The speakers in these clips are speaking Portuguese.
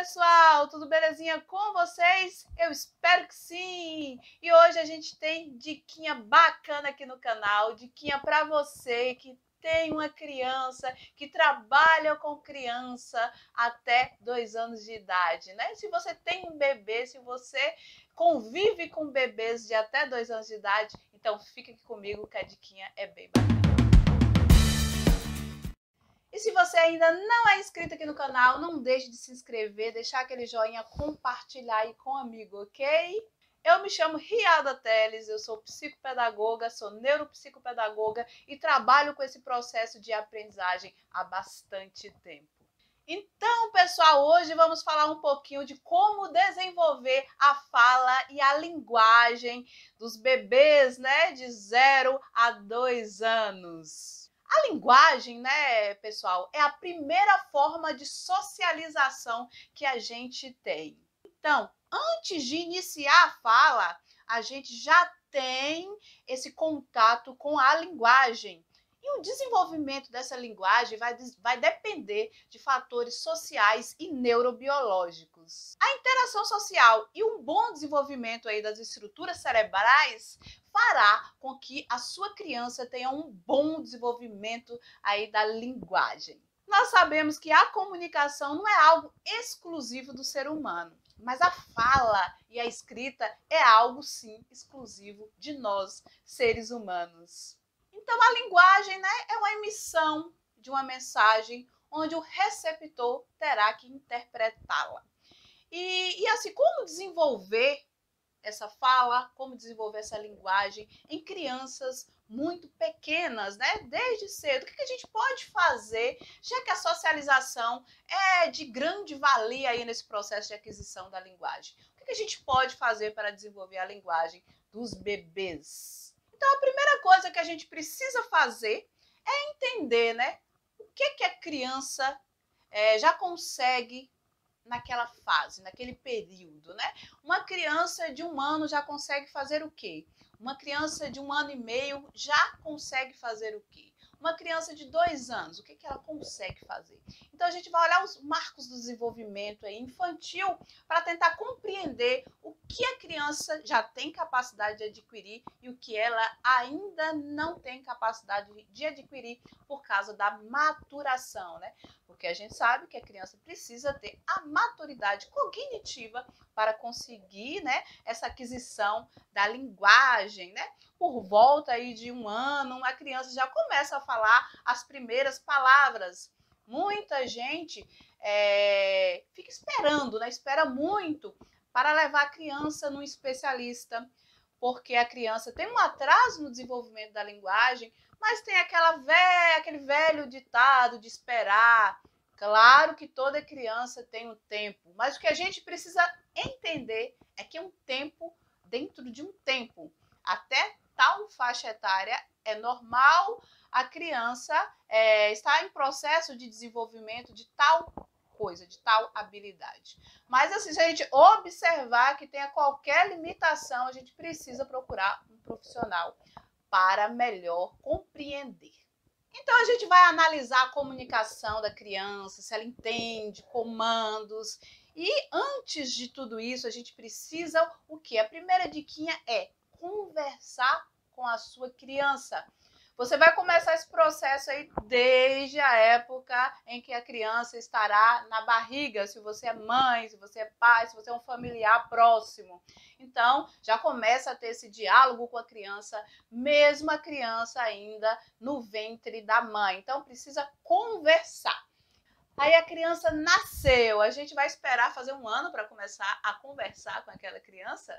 pessoal, tudo belezinha com vocês? Eu espero que sim! E hoje a gente tem diquinha bacana aqui no canal, diquinha para você que tem uma criança, que trabalha com criança até 2 anos de idade, né? Se você tem um bebê, se você convive com bebês de até 2 anos de idade, então fica aqui comigo que a diquinha é bem bacana. E se você ainda não é inscrito aqui no canal, não deixe de se inscrever, deixar aquele joinha, compartilhar aí com um amigo, ok? Eu me chamo Riada Teles, eu sou psicopedagoga, sou neuropsicopedagoga e trabalho com esse processo de aprendizagem há bastante tempo. Então, pessoal, hoje vamos falar um pouquinho de como desenvolver a fala e a linguagem dos bebês, né, de 0 a 2 anos. A linguagem, né, pessoal, é a primeira forma de socialização que a gente tem. Então, antes de iniciar a fala, a gente já tem esse contato com a linguagem. E o desenvolvimento dessa linguagem vai depender de fatores sociais e neurobiológicos. A interação social e um bom desenvolvimento aí das estruturas cerebrais fará com que a sua criança tenha um bom desenvolvimento aí da linguagem. Nós sabemos que a comunicação não é algo exclusivo do ser humano, mas a fala e a escrita é algo, sim, exclusivo de nós, seres humanos. Então, a linguagem, né, é uma emissão de uma mensagem onde o receptor terá que interpretá-la. E assim, como desenvolver essa fala, como desenvolver essa linguagem em crianças muito pequenas, né? Desde cedo. O que a gente pode fazer, já que a socialização é de grande valia aí nesse processo de aquisição da linguagem? O que a gente pode fazer para desenvolver a linguagem dos bebês? Então, a primeira coisa que a gente precisa fazer é entender, né? O que a criança já consegue naquela fase, naquele período, né? Uma criança de 1 ano já consegue fazer o quê? Uma criança de 1 ano e meio já consegue fazer o quê? Uma criança de 2 anos, o que ela consegue fazer? Então a gente vai olhar os marcos do desenvolvimento aí infantil para tentar compreender o que a criança já tem capacidade de adquirir e o que ela ainda não tem capacidade de adquirir por causa da maturação, né? Porque a gente sabe que a criança precisa ter a maturidade cognitiva para conseguir, né, essa aquisição da linguagem, né? Por volta aí de 1 ano, a criança já começa a falar as primeiras palavras. Muita gente fica esperando, né? Espera muito para levar a criança num especialista, porque a criança tem um atraso no desenvolvimento da linguagem, mas tem aquele velho ditado de esperar. Claro que toda criança tem um tempo, mas o que a gente precisa entender é que é um tempo dentro de um tempo. Até tal faixa etária é normal a criança estar em processo de desenvolvimento de tal coisa, de tal habilidade. Mas assim, se a gente observar que tenha qualquer limitação, a gente precisa procurar um profissional para melhor compreender. Então a gente vai analisar a comunicação da criança, se ela entende comandos. E antes de tudo isso, a gente precisa o quê? A primeira diquinha é conversar com a sua criança. Você vai começar esse processo aí desde a época em que a criança estará na barriga, se você é mãe, se você é pai, se você é um familiar próximo. Então, já começa a ter esse diálogo com a criança, mesmo a criança ainda no ventre da mãe. Então, precisa conversar. Aí a criança nasceu, a gente vai esperar fazer 1 ano para começar a conversar com aquela criança?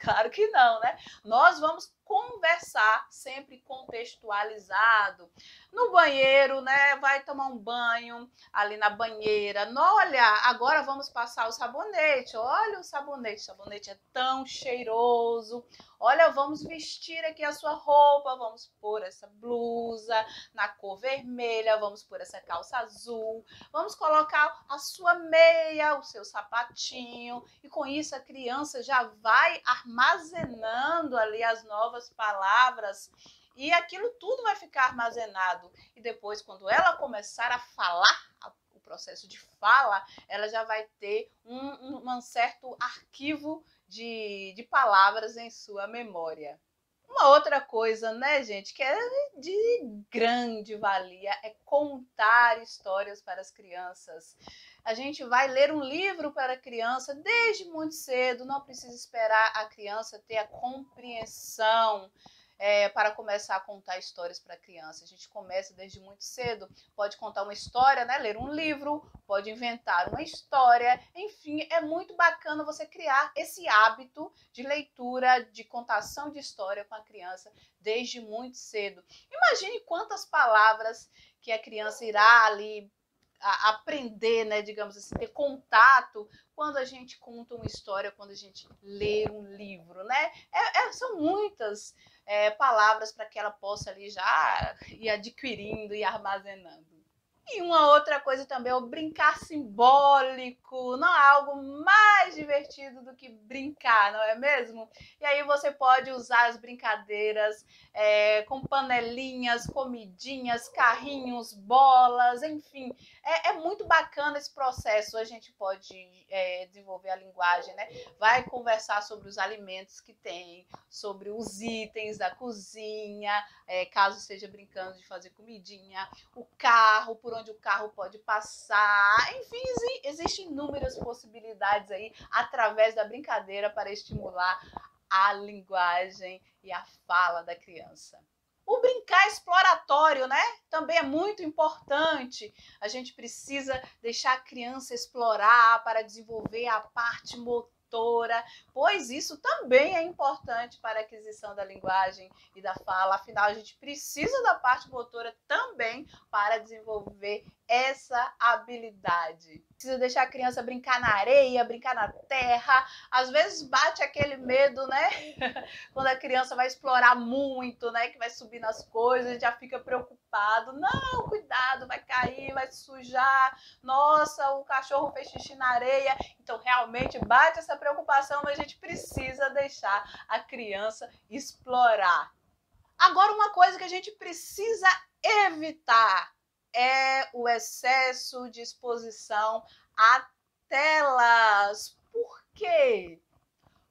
Claro que não, né? Nós vamos conversar sempre contextualizado. No banheiro, né? Vai tomar um banho ali na banheira. Olha, agora vamos passar o sabonete. Olha o sabonete é tão cheiroso. Olha, vamos vestir aqui a sua roupa, vamos pôr essa blusa na cor vermelha, vamos pôr essa calça azul, vamos colocar a sua meia, o seu sapatinho, e com isso a criança já vai armazenando ali as novas palavras e aquilo tudo vai ficar armazenado. E depois, quando ela começar a falar o processo de fala, ela já vai ter um certo arquivo de palavras em sua memória. Uma outra coisa, né, gente, que é de grande valia é contar histórias para as crianças. A gente vai ler um livro para a criança desde muito cedo, não precisa esperar a criança ter a compreensão para começar a contar histórias para a criança. A gente começa desde muito cedo, pode contar uma história, né? Ler um livro, pode inventar uma história, enfim, é muito bacana você criar esse hábito de leitura, de contação de história com a criança desde muito cedo. Imagine quantas palavras que a criança irá ali aprender, né, digamos assim, ter contato quando a gente conta uma história, quando a gente lê um livro, né? São muitas palavras para que ela possa ali já ir adquirindo e armazenando. E uma outra coisa também é o brincar simbólico. Não há algo mais divertido do que brincar, não é mesmo? E aí você pode usar as brincadeiras com panelinhas, comidinhas, carrinhos, bolas, enfim. É muito bacana esse processo. A gente pode desenvolver a linguagem, né? Vai conversar sobre os alimentos que tem, sobre os itens da cozinha, caso esteja brincando de fazer comidinha, o carro, por onde o carro pode passar, enfim, existem inúmeras possibilidades aí através da brincadeira para estimular a linguagem e a fala da criança. O brincar exploratório, né? Também é muito importante. A gente precisa deixar a criança explorar para desenvolver a parte motora, pois isso também é importante para a aquisição da linguagem e da fala. Afinal, a gente precisa da parte motora também para desenvolver essa habilidade. Precisa deixar a criança brincar na areia, brincar na terra. Às vezes bate aquele medo, né? Quando a criança vai explorar muito, né? Que vai subir nas coisas, já fica preocupado. Não, cuidado, vai cair, vai sujar. Nossa, o cachorro fez xixi na areia. Então, realmente bate essa preocupação, mas a gente precisa deixar a criança explorar. Agora, uma coisa que a gente precisa evitar é o excesso de exposição a telas. Por quê?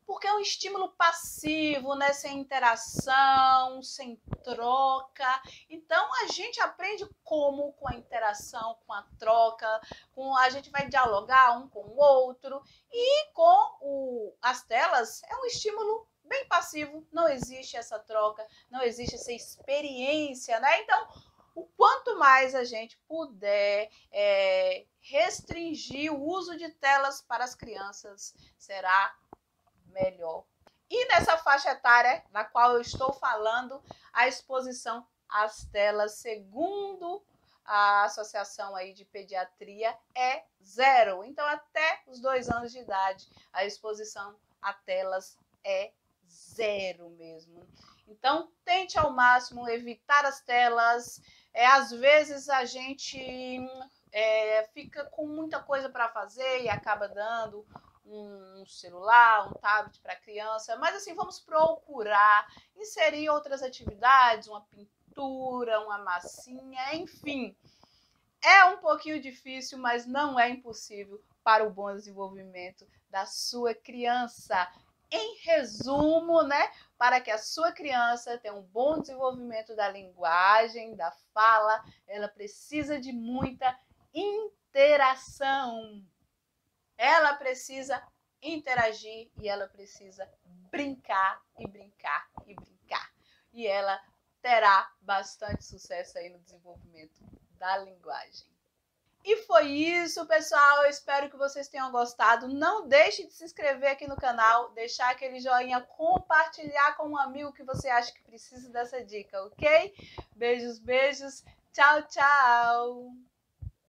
Porque é um estímulo passivo, né? Sem interação, sem troca. Então a gente aprende como com a interação, com a troca, a gente vai dialogar um com o outro. E com as telas é um estímulo bem passivo, não existe essa troca, não existe essa experiência, né? Então, o quanto mais a gente puder restringir o uso de telas para as crianças, será melhor. E nessa faixa etária na qual eu estou falando, a exposição às telas, segundo a Associação aí de Pediatria, é 0. Então, até os 2 anos de idade, a exposição a telas é 0 mesmo. Então, tente ao máximo evitar as telas. Às vezes a gente fica com muita coisa para fazer e acaba dando um celular, um tablet para a criança, mas assim, vamos procurar inserir outras atividades, uma pintura, uma massinha, enfim. É um pouquinho difícil, mas não é impossível para o bom desenvolvimento da sua criança. Em resumo, né, para que a sua criança tenha um bom desenvolvimento da linguagem, da fala, ela precisa de muita interação. Ela precisa interagir e ela precisa brincar e brincar e brincar. E ela terá bastante sucesso aí no desenvolvimento da linguagem. E foi isso, pessoal. Eu espero que vocês tenham gostado. Não deixe de se inscrever aqui no canal, deixar aquele joinha, compartilhar com um amigo que você acha que precisa dessa dica, ok? Beijos, beijos. Tchau, tchau.